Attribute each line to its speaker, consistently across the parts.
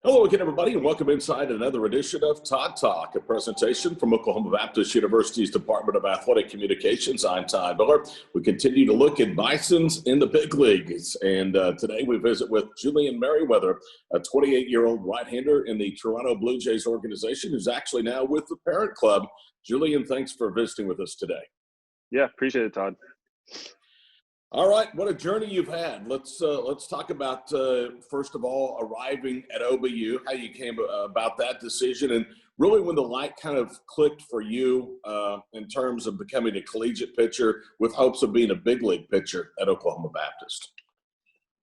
Speaker 1: Hello again, everybody, and welcome inside another edition of Todd Talk, a presentation from Oklahoma Baptist University's Department of Athletic Communications. I'm Todd Miller. We continue to look at Bisons in the big leagues, and today we visit with Julian Merryweather, a 28-year-old right-hander in the Toronto Blue Jays organization who's actually now with the parent club. Julian, thanks for visiting with us today.
Speaker 2: Yeah, appreciate it, Todd.
Speaker 1: All right, what a journey you've had. Let's talk about, first of all, arriving at OBU, how you came about that decision, and really when the light kind of clicked for you in terms of becoming a collegiate pitcher with hopes of being a big league pitcher at Oklahoma Baptist.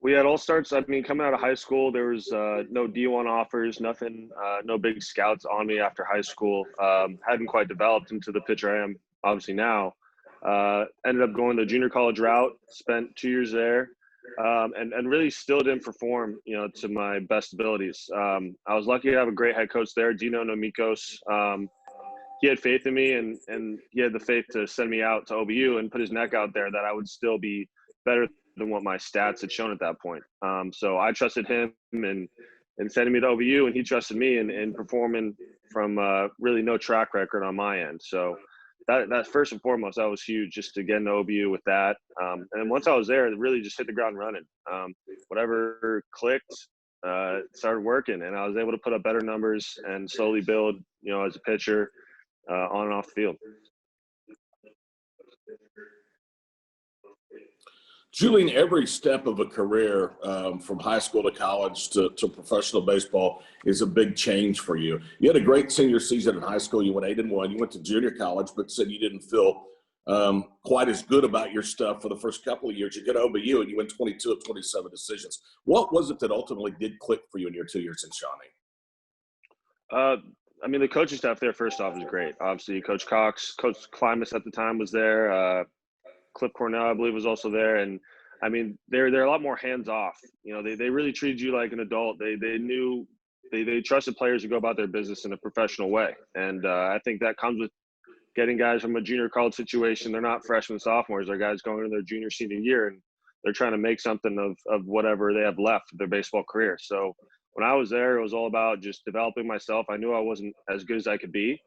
Speaker 2: We had all starts. I mean, coming out of high school, there was no D1 offers, nothing, no big scouts on me after high school. Hadn't quite developed into the pitcher I am obviously now. Ended up going the junior college route, spent 2 years there, and really still didn't perform, to my best abilities. I was lucky to have a great head coach there, Dino Nomikos. He had faith in me, and he had the faith to send me out to OBU and put his neck out there that I would still be better than what my stats had shown at that point. So I trusted him in sending me to OBU, and he trusted me in performing from really no track record on my end. So that first and foremost, that was huge, just to get into OBU with that. And once I was there, it really just hit the ground running. Whatever clicked, started working, and I was able to put up better numbers and slowly build, as a pitcher on and off the field.
Speaker 1: Julian, every step of a career from high school to college to professional baseball is a big change for you. You had a great senior season in high school. You went 8-1. You went to junior college, but said you didn't feel quite as good about your stuff for the first couple of years. You get to OBU and you win 22 of 27 decisions. What was it that ultimately did click for you in your 2 years in Shawnee?
Speaker 2: I mean, the coaching staff there, first off, was great. Obviously, Coach Cox, Coach Klimas at the time was there. Clip Cornell, I believe, was also there. And I mean, they're a lot more hands off. They really treated you like an adult. They knew they trusted players to go about their business in a professional way. And I think that comes with getting guys from a junior college situation. They're not freshmen, sophomores. They're guys going into their junior, senior year, and they're trying to make something of whatever they have left of their baseball career. So when I was there, it was all about just developing myself. I knew I wasn't as good as I could be.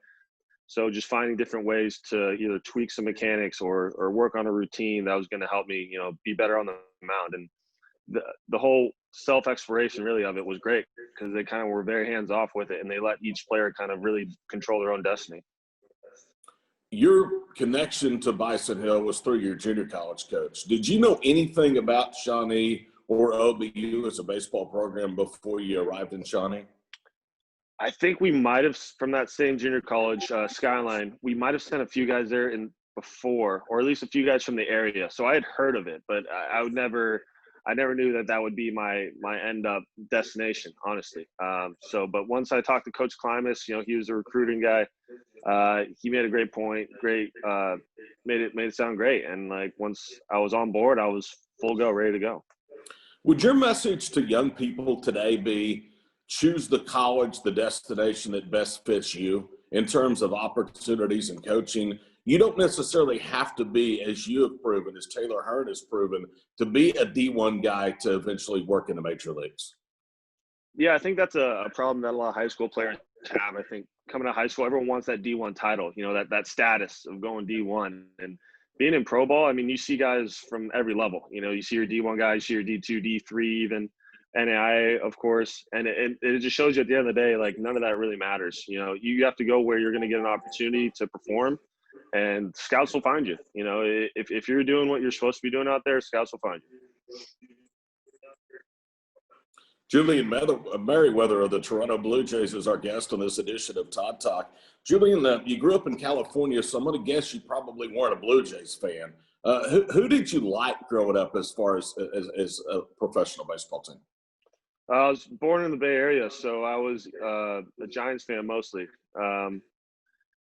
Speaker 2: So just finding different ways to either tweak some mechanics or work on a routine that was going to help me, be better on the mound. And the whole self-exploration really of it was great because they kind of were very hands-off with it, and they let each player kind of really control their own destiny.
Speaker 1: Your connection to Bison Hill was through your junior college coach. Did you know anything about Shawnee or OBU as a baseball program before you arrived in Shawnee?
Speaker 2: I think we might have, from that same junior college, Skyline, we might have sent a few guys there before, or at least a few guys from the area. So I had heard of it, but I never knew that would be my end up destination, honestly. But once I talked to Coach Klimas, he was a recruiting guy. He made a great point, made it sound great. And like, once I was on board, I was full go, ready to go.
Speaker 1: Would your message to young people today be, choose the college, the destination that best fits you in terms of opportunities and coaching? You don't necessarily have to be, as you have proven, as Taylor Hearn has proven, to be a D1 guy to eventually work in the major leagues.
Speaker 2: Yeah, I think that's a problem that a lot of high school players have. I think coming out of high school, everyone wants that D1 title, that status of going D1. And being in pro ball, I mean, you see guys from every level. You see your D1 guys, you see your D2, D3 even. NAIA, of course, and it just shows you at the end of the day, like, none of that really matters. You have to go where you're going to get an opportunity to perform, and scouts will find you. If you're doing what you're supposed to be doing out there, scouts will find you.
Speaker 1: Julian Merryweather of the Toronto Blue Jays is our guest on this edition of Todd Talk. Julian, you grew up in California, so I'm going to guess you probably weren't a Blue Jays fan. Who did you like growing up as far as a professional baseball team?
Speaker 2: I was born in the Bay Area, so I was a Giants fan mostly.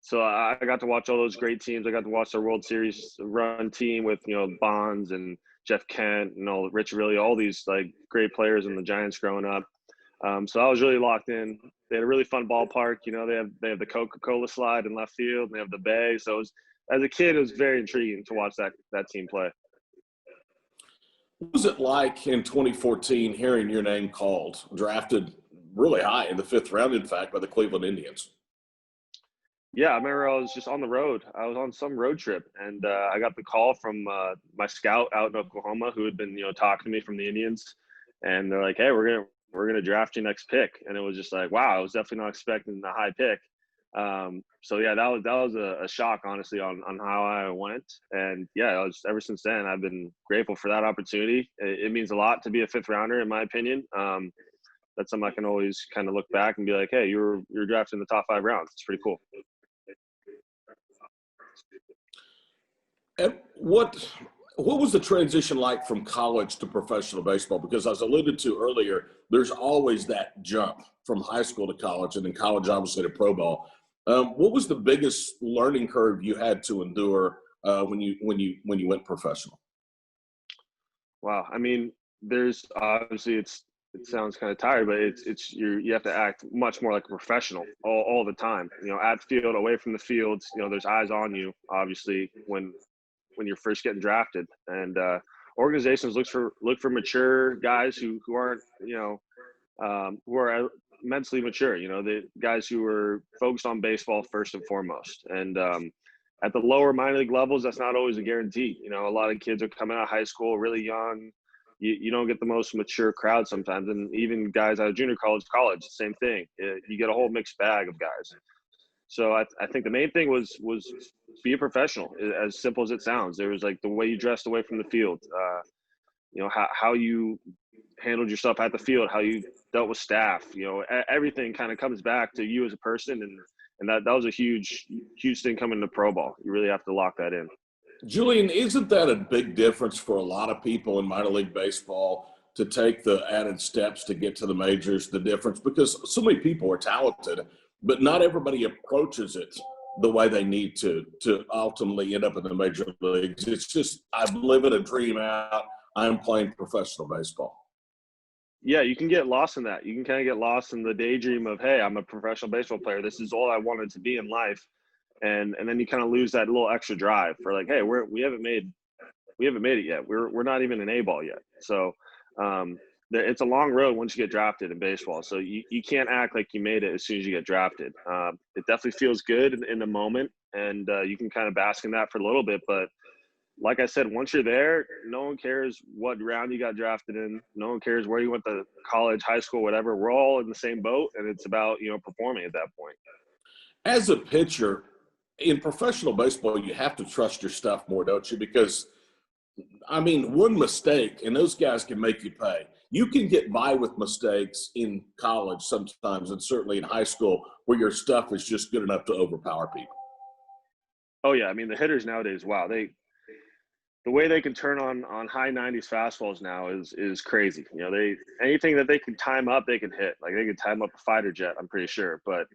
Speaker 2: So I got to watch all those great teams. I got to watch their World Series run team with, Bonds and Jeff Kent and Rich Riley, all these like great players in the Giants growing up. So I was really locked in. They had a really fun ballpark. They have the Coca-Cola slide in left field, and they have the Bay. So as a kid, it was very intriguing to watch that team play.
Speaker 1: What was it like in 2014 hearing your name called, drafted really high in the 5th round, in fact, by the Cleveland Indians.
Speaker 2: Yeah, I remember I was just on the road. I was on some road trip, and I got the call from my scout out in Oklahoma, who had been, talking to me from the Indians, and they're like, "Hey, we're gonna draft your next pick," and it was just like, wow, I was definitely not expecting a high pick. So yeah, that was a shock, honestly, on how I went, and yeah, ever since then I've been grateful for that opportunity. It means a lot to be a 5th rounder, in my opinion. That's something I can always kind of look back and be like, "Hey, you're drafted in the top 5 rounds. It's pretty cool."
Speaker 1: And what was the transition like from college to professional baseball? Because as I alluded to earlier, there's always that jump from high school to college, and then college obviously to pro ball. What was the biggest learning curve you had to endure when you went professional?
Speaker 2: Wow. I mean, there's obviously it sounds kind of tired, but you have to act much more like a professional all the time. At the field, away from the field. There's eyes on you, obviously, when you're first getting drafted, and organizations look for mature guys who aren't who are mentally mature. The guys who are focused on baseball first and foremost, and at the lower minor league levels, that's not always a guarantee. A lot of kids are coming out of high school really young. You don't get the most mature crowd sometimes, and even guys out of junior college, same thing. You get a whole mixed bag of guys. So I think the main thing was be a professional, as simple as it sounds. There was like the way you dressed away from the field, how you handled yourself at the field, how you dealt with staff. Everything kind of comes back to you as a person, and that was a huge thing coming to pro ball. You really have to lock that in.
Speaker 1: Julian, isn't that a big difference for a lot of people in minor league baseball to take the added steps to get to the majors? The difference, because so many people are talented, but not everybody approaches it the way they need to ultimately end up in the major leagues. It's just, I'm living a dream out. I'm playing professional baseball.
Speaker 2: Yeah, you can get lost in that. You can kind of get lost in the daydream of, hey, I'm a professional baseball player. This is all I wanted to be in life. And then you kind of lose that little extra drive for like, hey, we haven't made it yet. We're not even an A ball yet. So it's a long road once you get drafted in baseball. So you can't act like you made it as soon as you get drafted. It definitely feels good in the moment, and you can kind of bask in that for a little bit. But like I said, once you're there, no one cares what round you got drafted in. No one cares where you went to college, high school, whatever. We're all in the same boat, and it's about performing at that point.
Speaker 1: As a pitcher in professional baseball, you have to trust your stuff more, don't you? Because I mean, one mistake, and those guys can make you pay. You can get by with mistakes in college sometimes, and certainly in high school, where your stuff is just good enough to overpower people.
Speaker 2: Oh yeah, I mean the hitters nowadays, wow, the way they can turn on high 90s fastballs now is crazy. They anything that they can time up, they can hit. Like they can time up a fighter jet, I'm pretty sure. But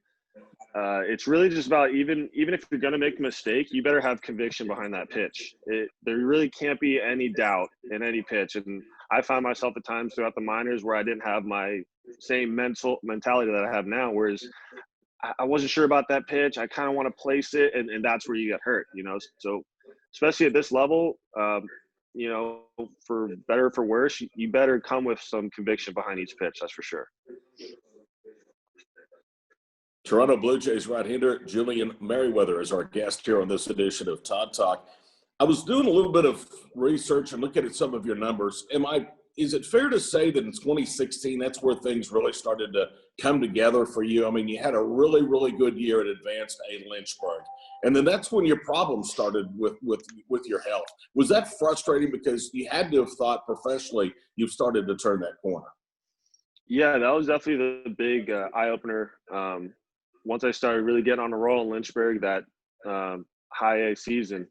Speaker 2: it's really just about even if you're going to make a mistake, you better have conviction behind that pitch. There really can't be any doubt in any pitch. And I found myself at times throughout the minors where I didn't have my same mentality that I have now, whereas I wasn't sure about that pitch. I kind of want to place it, and that's where you get hurt. So especially at this level, for better or for worse, you better come with some conviction behind each pitch. That's for sure.
Speaker 1: Toronto Blue Jays right-hander Julian Merryweather is our guest here on this edition of Todd Talk. I was doing a little bit of research and looking at some of your numbers. Is it fair to say that in 2016, that's where things really started to come together for you? I mean, you had a really, really good year at Advanced A Lynchburg. And then that's when your problems started with your health. Was that frustrating because you had to have thought professionally you've started to turn that corner?
Speaker 2: Yeah, that was definitely the big eye opener. Once I started really getting on a roll in Lynchburg that high A season.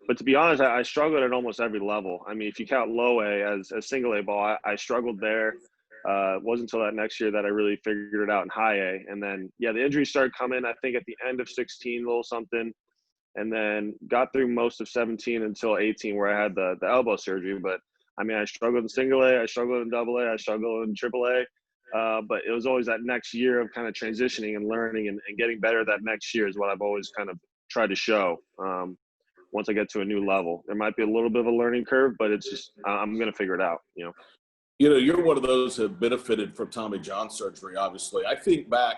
Speaker 2: But to be honest, I struggled at almost every level. I mean, if you count low A as single A ball, I struggled there. It wasn't until that next year that I really figured it out in high A. And then, yeah, the injuries started coming, I think, at the end of 16, a little something. And then got through most of 17 until 18 where I had the elbow surgery. But, I mean, I struggled in single A, I struggled in double A, I struggled in triple A. But it was always that next year of kind of transitioning and learning and getting better that next year is what I've always kind of tried to show. Once I get to a new level, there might be a little bit of a learning curve, but it's just I'm going to figure it out.
Speaker 1: You're one of those who have benefited from Tommy John surgery, obviously. I think back,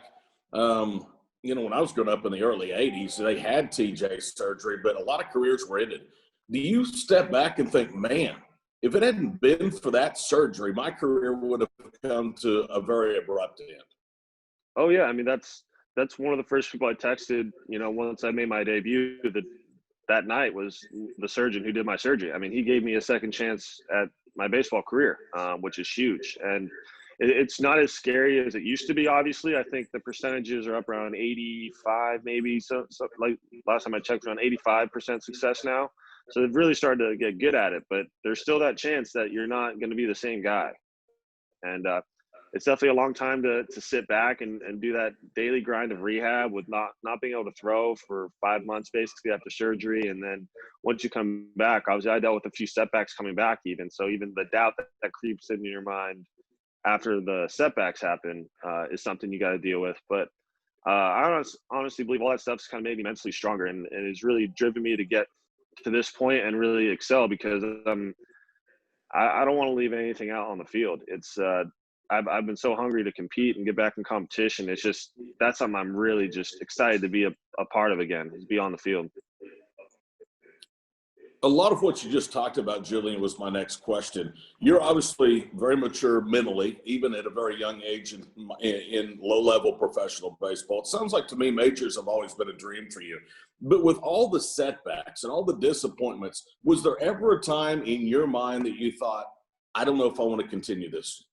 Speaker 1: when I was growing up in the early 80s, they had TJ surgery, but a lot of careers were ended. Do you step back and think, man, if it hadn't been for that surgery, my career would have come to a very abrupt end?
Speaker 2: Oh yeah, I mean that's one of the first people I texted. Once I made my debut, that night was the surgeon who did my surgery. I mean, he gave me a second chance at my baseball career, which is huge. And it's not as scary as it used to be. Obviously, I think the percentages are up around 85, maybe. So like last time I checked, around 85% success now. So they've really started to get good at it. But there's still that chance that you're not going to be the same guy. And it's definitely a long time to sit back and do that daily grind of rehab with not being able to throw for 5 months basically after surgery. And then once you come back, obviously I dealt with a few setbacks coming back even. So even the doubt that creeps into your mind after the setbacks happen is something you got to deal with. But I honestly believe all that stuff's kind of made me mentally stronger and it's really driven me to get to this point and really excel because I don't want to leave anything out on the field. It's I've been so hungry to compete and get back in competition. It's just that's something I'm really just excited to be a part of again, is be on the field.
Speaker 1: A lot of what you just talked about, Julian, was my next question. You're obviously very mature mentally, even at a very young age in low-level professional baseball. It sounds like to me majors have always been a dream for you. But with all the setbacks and all the disappointments, was there ever a time in your mind that you thought, I don't know if I want to continue this?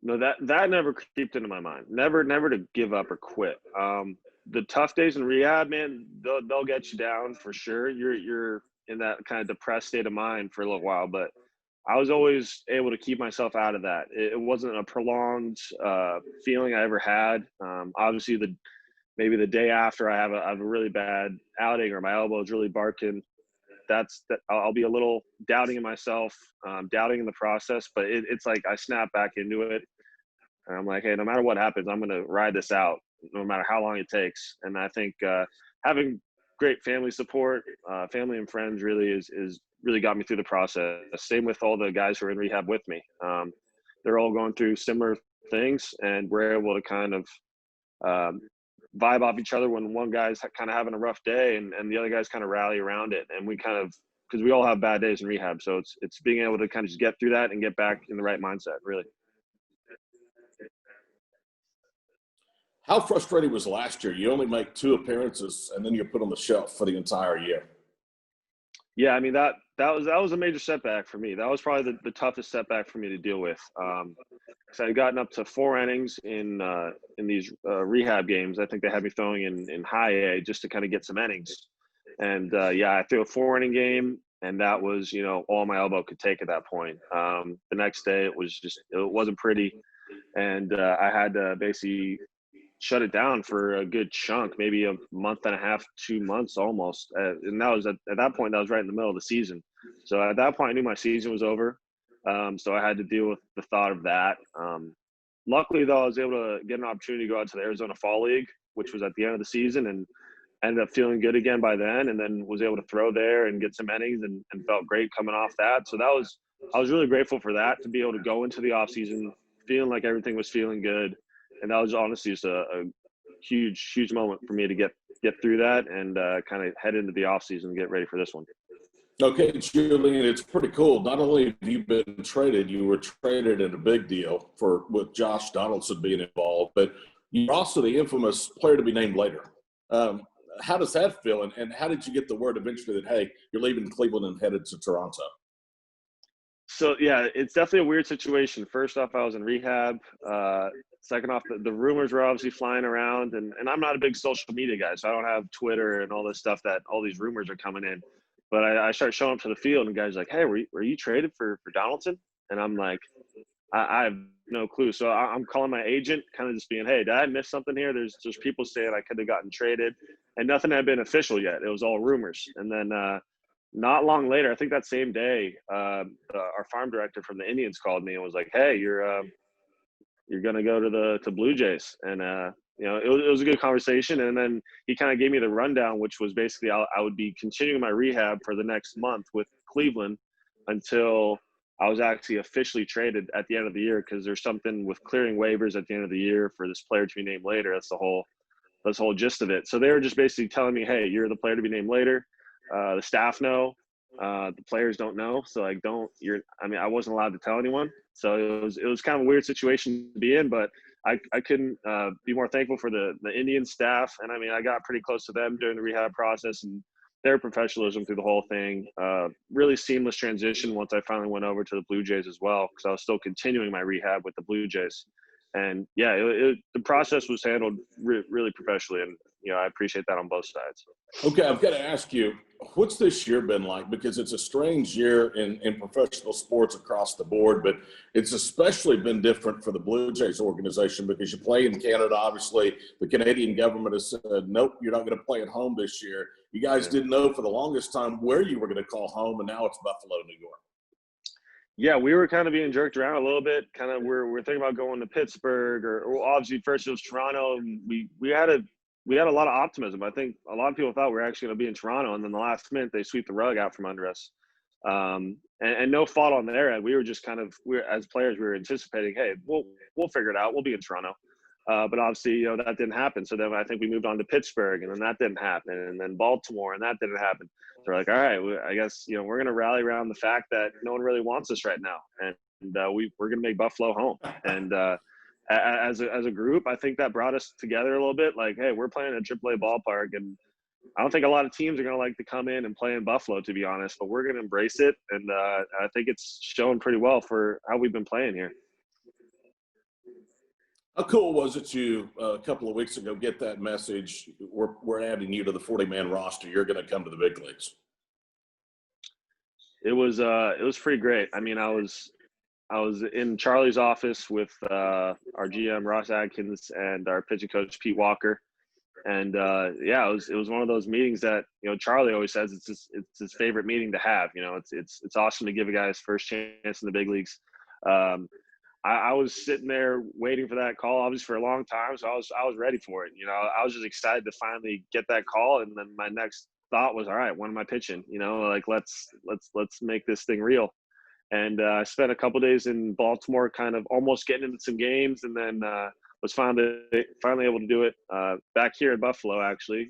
Speaker 2: No, that never creeped into my mind. Never to give up or quit. The tough days in rehab, man, they'll get you down for sure. You're in that kind of depressed state of mind for a little while, but I was always able to keep myself out of that. It wasn't a prolonged feeling I ever had. Obviously, maybe the day after I have a really bad outing or my elbow is really barking, I'll be a little doubting in myself, doubting in the process. But it's like I snap back into it, and I'm like, hey, no matter what happens, I'm going to ride this out, no matter how long it takes. And I think having great family support, family and friends really is really got me through the process. Same with all the guys who are in rehab with me. They're all going through similar things, and we're able to kind of vibe off each other when one guy's kind of having a rough day and the other guys kind of rally around it. And we kind of, because we all have bad days in rehab. So it's being able to kind of just get through that and get back in the right mindset, really.
Speaker 1: How frustrating was last year? You only make 2 appearances and then you're put on the shelf for the entire year.
Speaker 2: Yeah, I mean that was a major setback for me. That was probably the toughest setback for me to deal with. So I'd gotten up to 4 innings in these rehab games. I think they had me throwing in high A just to kind of get some innings. And I threw a 4-inning game, and that was all my elbow could take at that point. The next day it wasn't pretty, and I had to basically shut it down for a good chunk, maybe a month and a half, 2 months almost. And that was at that point, that was right in the middle of the season. So at that point, I knew my season was over. So I had to deal with the thought of that. Luckily, though, I was able to get an opportunity to go out to the Arizona Fall League, which was at the end of the season, and ended up feeling good again by then. And then was able to throw there and get some innings and felt great coming off that. So I was really grateful for that, to be able to go into the off season feeling like everything was feeling good. And that was honestly just a huge moment for me to get through that and kind of head into the off season and get ready for this one.
Speaker 1: Okay, Julian, it's pretty cool. Not only have you been traded, you were traded in a big deal with Josh Donaldson being involved, but you're also the infamous player to be named later. How does that feel? And how did you get the word eventually that, hey, you're leaving Cleveland and headed to Toronto?
Speaker 2: So, yeah, it's definitely a weird situation. First off, I was in rehab. Second off, the rumors were obviously flying around, and I'm not a big social media guy, so I don't have Twitter and all this stuff that all these rumors are coming in. But I started showing up to the field, and guys are like, hey, were you traded for Donaldson? And I'm like, I have no clue. So I'm calling my agent, kind of just being, hey, did I miss something here? There's people saying I could have gotten traded, and nothing had been official yet. It was all rumors. And then not long later, I think that same day, our farm director from the Indians called me and was like, hey, you're going to go to Blue Jays. And, it was a good conversation. And then he kind of gave me the rundown, which was basically I would be continuing my rehab for the next month with Cleveland until I was actually officially traded at the end of the year because there's something with clearing waivers at the end of the year for this player to be named later. That's the whole gist of it. So they were just basically telling me, hey, you're the player to be named later. The staff know, the players don't know. So like, I wasn't allowed to tell anyone. So it was kind of a weird situation to be in, but I couldn't be more thankful for the Indian staff. And I mean, I got pretty close to them during the rehab process and their professionalism through the whole thing. Really seamless transition once I finally went over to the Blue Jays as well, because I was still continuing my rehab with the Blue Jays. And yeah, the process was handled really professionally, and I appreciate that on both sides.
Speaker 1: Okay, I've got to ask you, what's this year been like? Because it's a strange year in professional sports across the board, but it's especially been different for the Blue Jays organization because you play in Canada. Obviously, the Canadian government has said, nope, you're not going to play at home this year. You guys didn't know for the longest time where you were going to call home, and now it's Buffalo, New York.
Speaker 2: Yeah, we were kind of being jerked around a little bit. Kind of, we're thinking about going to Pittsburgh, or obviously first it was Toronto. And we had a lot of optimism. I think a lot of people thought we were actually going to be in Toronto, and then the last minute they sweep the rug out from under us. And no fault on their end. We were just as players, we were anticipating, hey, we'll figure it out. We'll be in Toronto. But obviously, that didn't happen. So then I think we moved on to Pittsburgh, and then that didn't happen, and then Baltimore, and that didn't happen. So we're like, all right, I guess we're going to rally around the fact that no one really wants us right now, and we're going to make Buffalo home. And as a group, I think that brought us together a little bit. Like, hey, we're playing at AAA ballpark, and I don't think a lot of teams are going to like to come in and play in Buffalo, to be honest. But we're going to embrace it, and I think it's shown pretty well for how we've been playing here.
Speaker 1: How cool was it to a couple of weeks ago get that message? We're adding you to the 40-man roster. You're going to come to the big leagues.
Speaker 2: It was pretty great. I mean, I was in Charlie's office with our GM Ross Adkins and our pitching coach Pete Walker, and it was one of those meetings that Charlie always says it's his favorite meeting to have. It's awesome to give a guy his first chance in the big leagues. I was sitting there waiting for that call, obviously for a long time, so I was ready for it. I was just excited to finally get that call, and then my next thought was, all right, when am I pitching? Like let's make this thing real. And I spent a couple days in Baltimore, kind of almost getting into some games, and then was finally able to do it back here in Buffalo, actually,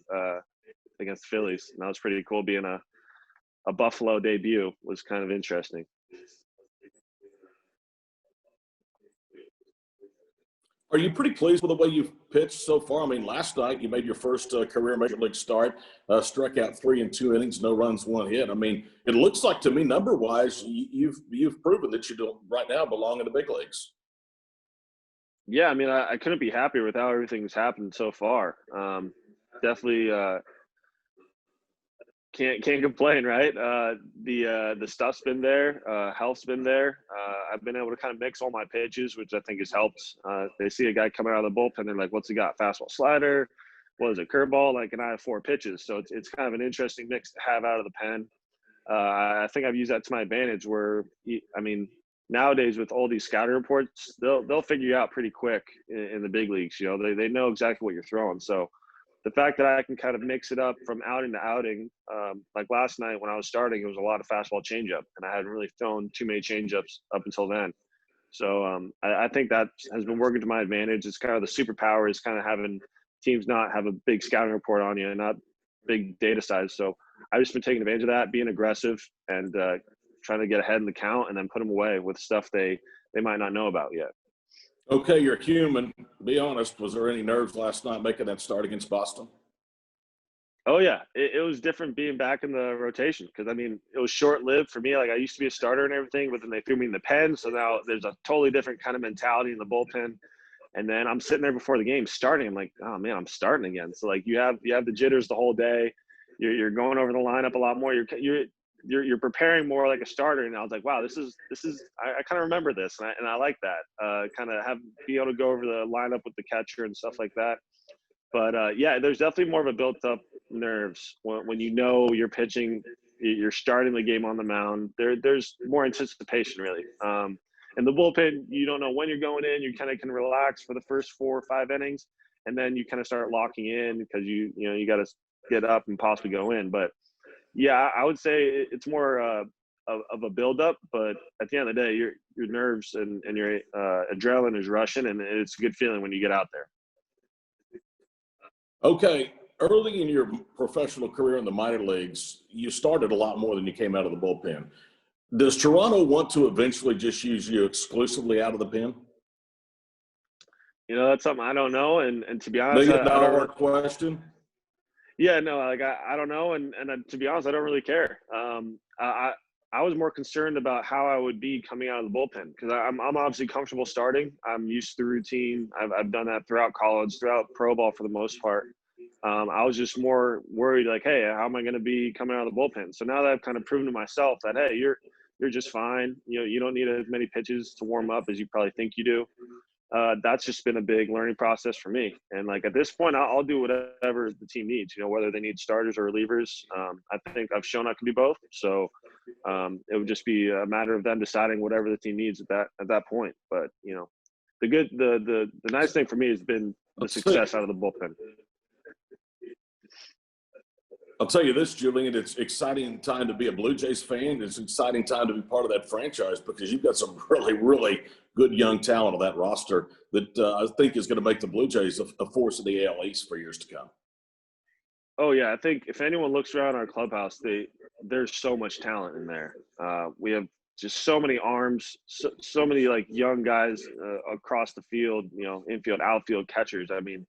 Speaker 2: against the Phillies. And that was pretty cool. Being a Buffalo debut was kind of interesting.
Speaker 1: Are you pretty pleased with the way you've pitched so far? I mean, last night you made your first career major league start, struck out 3 in 2 innings, no runs, 1 hit. I mean, it looks like to me, number-wise, you've proven that you don't right now belong in the big leagues.
Speaker 2: Yeah, I mean, I couldn't be happier with how everything's happened so far. Definitely can't complain, right? The stuff's been there, health's been there. I've been able to kind of mix all my pitches, which I think has helped. They see a guy coming out of the bullpen, they're like, "What's he got? Fastball, slider, what is it, curveball?" Like, and I have 4 pitches, so it's kind of an interesting mix to have out of the pen. I think I've used that to my advantage. Where I mean, nowadays with all these scouting reports, they'll figure you out pretty quick in the big leagues. They know exactly what you're throwing. So the fact that I can kind of mix it up from outing to outing, like last night when I was starting, it was a lot of fastball changeup, and I hadn't really thrown too many changeups up until then. So I think that has been working to my advantage. It's kind of the superpower is kind of having teams not have a big scouting report on you and not big data size. So I've just been taking advantage of that, being aggressive and trying to get ahead in the count and then put them away with stuff they might not know about yet.
Speaker 1: Okay, you're human. Be honest, was there any nerves last night making that start against Boston?
Speaker 2: Oh, yeah. It was different being back in the rotation because, I mean, it was short-lived for me. Like, I used to be a starter and everything, but then they threw me in the pen. So now there's a totally different kind of mentality in the bullpen. And then I'm sitting there before the game starting. I'm like, oh, man, I'm starting again. So, like, you have the jitters the whole day. You're going over the lineup a lot more. You're preparing more like a starter. And I was like, wow, this is I kind of remember this. And I like that, kind of be able to go over the lineup with the catcher and stuff like that. But yeah, there's definitely more of a built up nerves when you're pitching, you're starting the game on the mound. There's more anticipation really. And the bullpen, you don't know when you're going in. You kind of can relax for the first 4 or 5 innings, and then you kind of start locking in because you got to get up and possibly go in. But yeah, I would say it's more of a buildup, but at the end of the day, your nerves and your adrenaline is rushing, and it's a good feeling when you get out there.
Speaker 1: Okay, early in your professional career in the minor leagues, you started a lot more than you came out of the bullpen. Does Toronto want to eventually just use you exclusively out of the pen?
Speaker 2: That's something I don't know, and to be honest,
Speaker 1: $1 million question.
Speaker 2: Yeah, no, like I don't know, and to be honest, I don't really care. I was more concerned about how I would be coming out of the bullpen because I'm obviously comfortable starting. I'm used to the routine. I've done that throughout college, throughout pro ball for the most part. I was just more worried, like, hey, how am I going to be coming out of the bullpen? So now that I've kind of proven to myself that, hey, you're just fine. You don't need as many pitches to warm up as you probably think you do. That's just been a big learning process for me. And like at this point, I'll do whatever the team needs, whether they need starters or relievers. I think I've shown I can do both. So it would just be a matter of them deciding whatever the team needs at that point. But, the nice thing for me has been the success out of the bullpen.
Speaker 1: I'll tell you this, Julian, it's exciting time to be a Blue Jays fan. It's an exciting time to be part of that franchise because you've got some really, really good young talent on that roster that I think is going to make the Blue Jays a force in the AL East for years to come.
Speaker 2: Oh, yeah. I think if anyone looks around our clubhouse, there's so much talent in there. We have just so many arms, so many like young guys across the field, infield, outfield, catchers. I mean,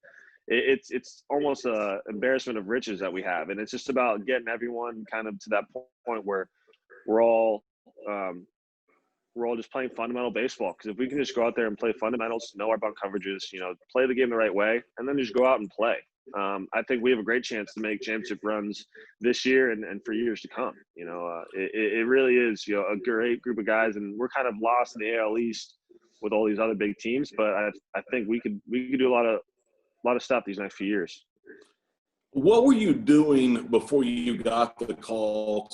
Speaker 2: it's almost a embarrassment of riches that we have, and it's just about getting everyone kind of to that point where we're all just playing fundamental baseball. Because if we can just go out there and play fundamentals, know our bunt coverages, play the game the right way, and then just go out and play, I think we have a great chance to make championship runs this year and for years to come. It really is a great group of guys, and we're kind of lost in the AL East with all these other big teams, but I think we could do a lot of stuff these next few years.
Speaker 1: What were you doing before you got the call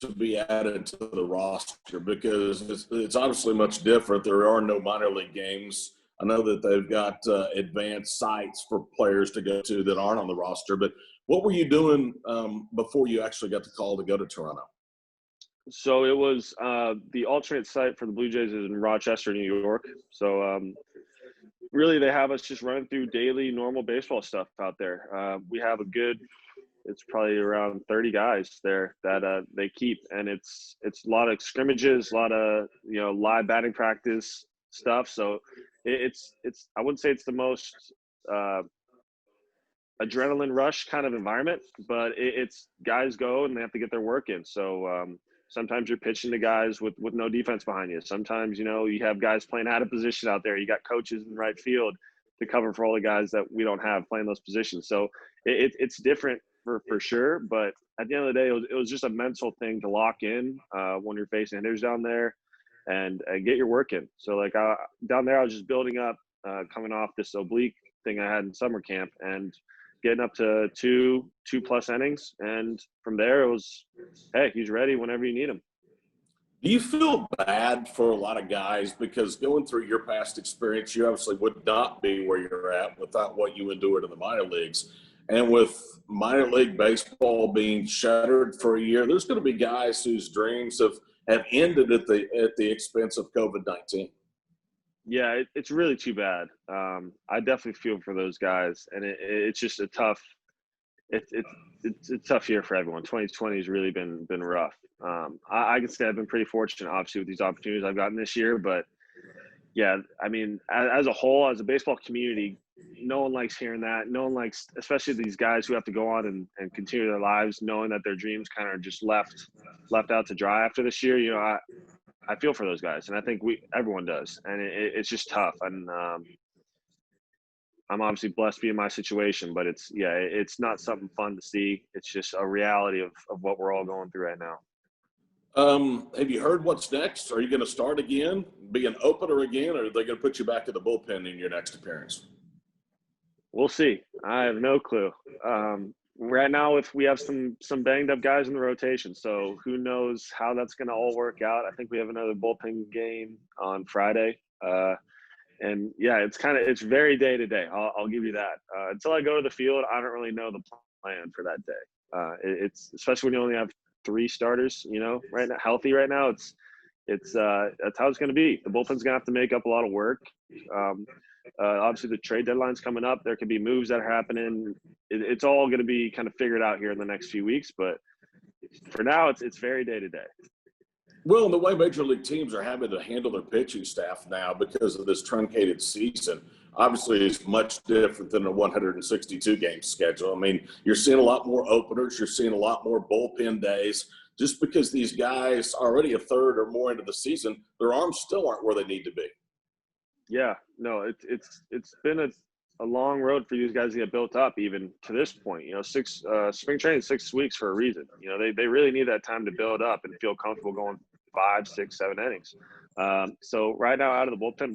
Speaker 1: to be added to the roster? Because it's obviously much different. There are no minor league games. I know that they've got advanced sites for players to go to that aren't on the roster. But what were you doing before you actually got the call to go to Toronto?
Speaker 2: So it was the alternate site for the Blue Jays is in Rochester, New York. So really, they have us just running through daily normal baseball stuff out there. We have it's probably around 30 guys there that they keep, and it's a lot of scrimmages, a lot of live batting practice stuff. So it's I wouldn't say it's the most adrenaline rush kind of environment, but it's guys go and they have to get their work in. So sometimes you're pitching to guys with no defense behind you. Sometimes, you have guys playing out of position out there. You got coaches in right field to cover for all the guys that we don't have playing those positions. So it's different for sure. But at the end of the day, it was just a mental thing to lock in when you're facing hitters down there and get your work in. So like down there, I was just building up, coming off this oblique thing I had in summer camp and getting up to two plus innings. And from there it was, hey, he's ready whenever you need him.
Speaker 1: Do you feel bad for a lot of guys because going through your past experience, you obviously would not be where you're at without what you endured in the minor leagues. And with minor league baseball being shuttered for a year, there's going to be guys whose dreams have ended at the expense of COVID-19.
Speaker 2: Yeah, it's really too bad. I definitely feel for those guys, and it's just a tough. It's a tough year for everyone. 2020 has really been rough. I can say I've been pretty fortunate, obviously, with these opportunities I've gotten this year. But yeah, I mean, as a whole, as a baseball community, no one likes hearing that. No one likes, especially these guys who have to go on and continue their lives, knowing that their dreams kind of just left out to dry after this year. I feel for those guys, and I think everyone does, and it's just tough. And I'm obviously blessed to be in my situation, but it's not something fun to see. It's just a reality of what we're all going through right now.
Speaker 1: Have you heard what's next? Are you going to start again, be an opener again, or are they going to put you back in the bullpen in your next appearance?
Speaker 2: We'll see. I have no clue. Right now, if we have some banged up guys in the rotation, so who knows how that's going to all work out. I think we have another bullpen game on Friday. And yeah, it's very day to day. I'll give you that. Until I go to the field, I don't really know the plan for that day. It's especially when you only have 3 starters, right now, healthy right now. It's that's how it's going to be. The bullpen's going to have to make up a lot of work. Obviously, the trade deadline's coming up. There could be moves that are happening. It's all going to be kind of figured out here in the next few weeks. But for now, it's very day to day.
Speaker 1: Well, and the way major league teams are having to handle their pitching staff now because of this truncated season, obviously is much different than a 162 game schedule. I mean, you're seeing a lot more openers. You're seeing a lot more bullpen days. Just because these guys are already a third or more into the season, their arms still aren't where they need to be.
Speaker 2: Yeah, no, it's been a long road for these guys to get built up even to this point. Spring training 6 weeks for a reason. They really need that time to build up and feel comfortable going 5, 6, 7 innings. So right now out of the bullpen,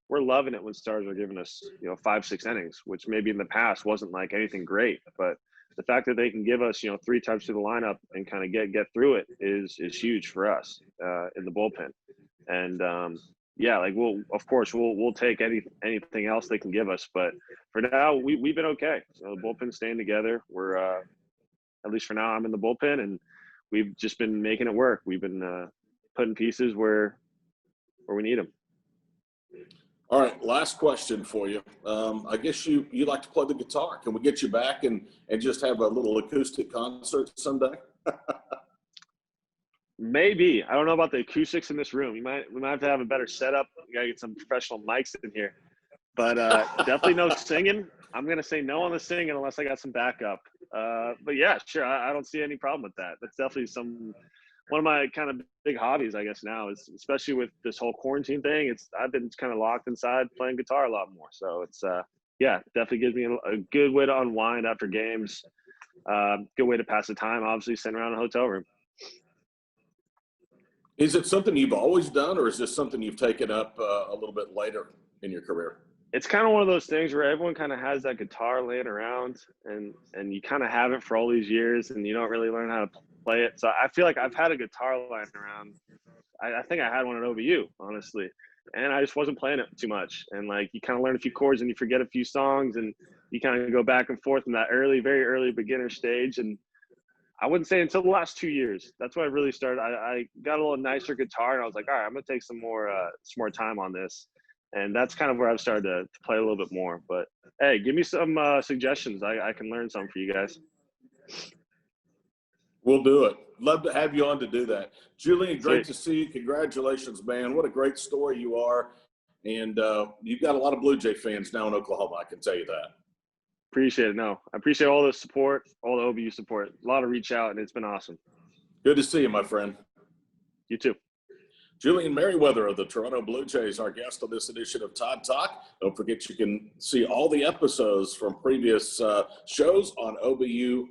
Speaker 2: we're loving it when stars are giving us 5, 6 innings, which maybe in the past wasn't like anything great, but the fact that they can give us 3 times through the lineup and kind of get through it is huge for us in the bullpen. And we'll take anything else they can give us, but for now we've been okay. So the bullpen's staying together. We're at least for now I'm in the bullpen, and we've just been making it work. We've been putting pieces where we need them.
Speaker 1: All right, last question for you. I guess you like to play the guitar. Can we get you back and just have a little acoustic concert someday?
Speaker 2: Maybe. I don't know about the acoustics in this room. We might have to have a better setup. We gotta get some professional mics in here. But definitely no singing. I'm gonna say no on the singing unless I got some backup. But yeah, sure. I don't see any problem with that. That's definitely one of my kind of big hobbies, I guess, now, is especially with this whole quarantine thing. I've been kind of locked inside playing guitar a lot more. So it's definitely gives me a good way to unwind after games. Good way to pass the time, obviously, sitting around a hotel room.
Speaker 1: Is it something you've always done, or is this something you've taken up a little bit later in your career?
Speaker 2: It's kind of one of those things where everyone kind of has that guitar laying around, and you kind of have it for all these years, and you don't really learn how to play it. So I feel like I've had a guitar lying around. I think I had one at OBU, honestly, and I just wasn't playing it too much. And like, you kind of learn a few chords and you forget a few songs, and you kind of go back and forth in that very early beginner stage. And I wouldn't say until the last 2 years. That's when I really started. I got a little nicer guitar, and I was like, all right, I'm gonna take some more time on this. And that's kind of where I've started to play a little bit more. But hey, give me some suggestions. I can learn some for you guys.
Speaker 1: We'll do it. Love to have you on to do that. Julian, great to see you. Congratulations, man. What a great story you are. And you've got a lot of Blue Jay fans now in Oklahoma, I can tell you that.
Speaker 2: Appreciate it. No, I appreciate all the support, all the OBU support. A lot of reach out, and it's been awesome.
Speaker 1: Good to see you, my friend.
Speaker 2: You too.
Speaker 1: Julian Merryweather of the Toronto Blue Jays, our guest on this edition of Todd Talk. Don't forget you can see all the episodes from previous shows on OBU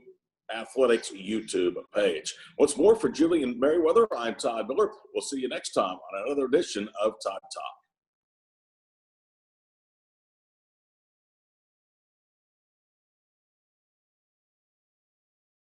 Speaker 1: Athletics YouTube page. Once more for Julian Merryweather, I'm Todd Miller. We'll see you next time on another edition of Todd Talk.